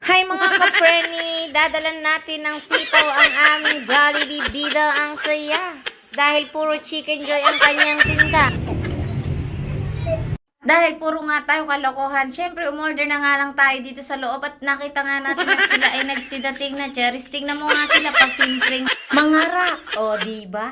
Hi mga ka-Frenny! Dadalan natin ng sitaw ang aming Jollibee bida ang saya. Dahil puro chicken joy ang kanyang tinda. Dahil puro nga tayo kalokohan, syempre umorder na nga lang tayo dito sa loob at nakita nga natin na sila ay nagsidating na Charis. Tingnan mo nga sila pasimpleng mangarak. O, diba?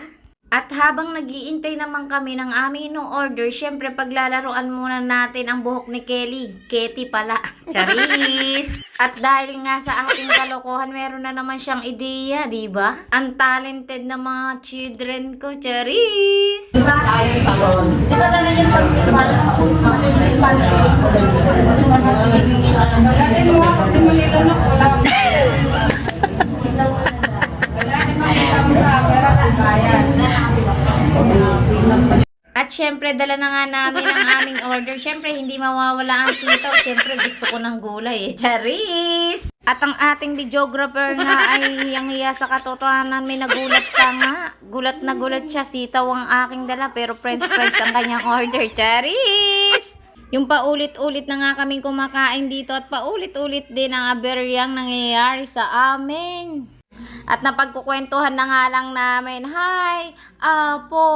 At habang nagiintay naman kami ng aming order, syempre paglalaruan muna natin ang buhok ni Kelly. Ketty pala. Charis! At dahil nga sa ating kalokohan, meron na naman siyang ideya, di ba? Ang talented na mga children ko, Charis! Diba? Di ba ganun yung pag-ipan? Pag-ipan. At syempre, dala na nga namin ang aming order. Syempre, hindi mawawala ang sitaw. Syempre, gusto ko ng gulay eh. Charis! At ang ating videographer nga ay hiyang-hiya sa katotohanan. May nagulat pa nga. Gulat na gulat siya. Sitaw ang aking dala. Pero french ang kanyang order. Charis! Yung paulit-ulit na nga kaming kumakain dito at paulit-ulit din ang aberyang nangyayari sa amin. At napagkukwentuhan na nga lang namin, "Hi, Apo!"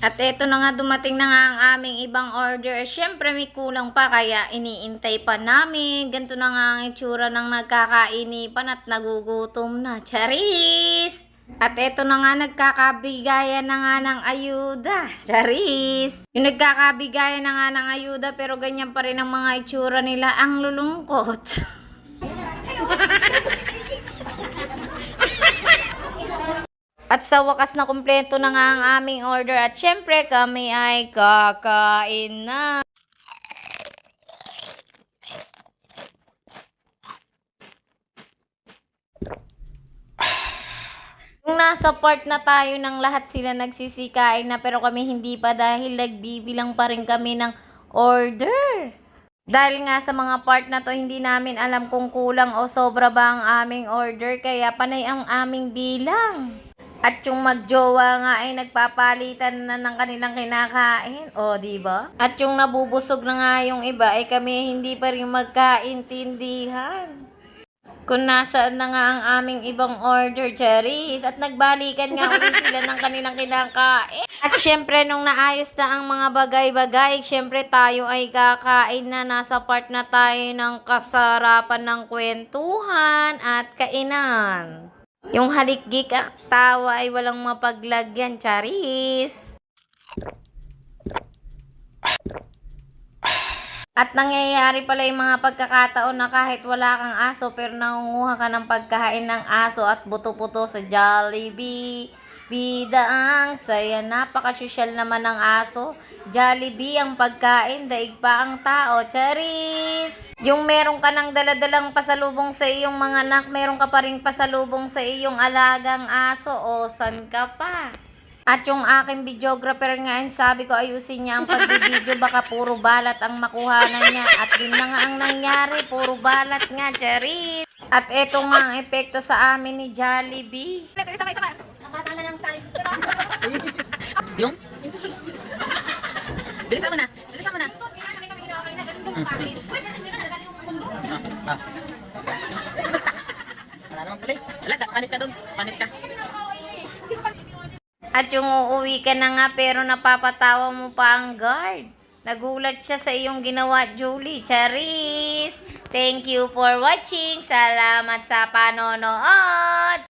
At eto na nga, dumating na nga ang aming ibang order. Siyempre may kulang pa kaya iniintay pa namin. Ganito na nga ang itsura ng nagkakainipan at nagugutom na. Charis! At eto na nga, nagkakabigayan na nga ng ayuda. Charis! Yung nagkakabigayan na nga ng ayuda pero ganyan pa rin ang mga itsura nila. Ang lulungkot. At sa wakas na kumpleto na nga ang aming order at syempre kami ay kakain na. Kung nasa part na tayo ng lahat sila nagsisikain na pero kami hindi pa dahil nagbibilang pa rin kami ng order. Dahil nga sa mga part na to hindi namin alam kung kulang o sobra ba ang aming order kaya panay ang aming bilang. At yung magjowa nga ay nagpapalitan na ng kanilang kinakain. O, diba? At yung nabubusog na nga yung iba ay kami hindi pa rin magkaintindihan. Kung nasaan na nga ang aming ibang order, Charis. At nagbalikan nga ulit sila ng kanilang kinakain. At syempre, nung naayos na ang mga bagay-bagay, syempre tayo ay kakain na. Nasa part na tayo ng kasarapan ng kwentuhan at kainan. Yung halikgik at tawa ay walang mapaglagyan, Charis. At nangyayari pala yung mga pagkakataon na kahit wala kang aso pero nangunguha ka ng pagkain ng aso at buto-puto sa Jollibee. Bida ang saya, napakasosyal naman ng aso. Jollibee ang pagkain, daig pa ang tao. Charis! Yung meron ka ng daladalang pasalubong sa iyong mga anak, meron ka pa rin pasalubong sa iyong alagang aso. O, san ka pa? At yung aking videographer nga, sabi ko ayusin niya ang pagbibideo, baka puro balat ang makuhanan niya. At yun na nga ang nangyari, puro balat nga, Charis! At eto nga ang epekto sa amin ni Jollibee. Nakatala ng tayo. Yung? Bilisan mo na. Bilisan mo na. Wala naman pala. Wala, panis ka doon. Panis ka. At yung uuwi ka na nga pero napapatawa mo pa ang guard. Nagulat siya sa iyong ginawa, Julie. Charis! Thank you for watching. Salamat sa panonood.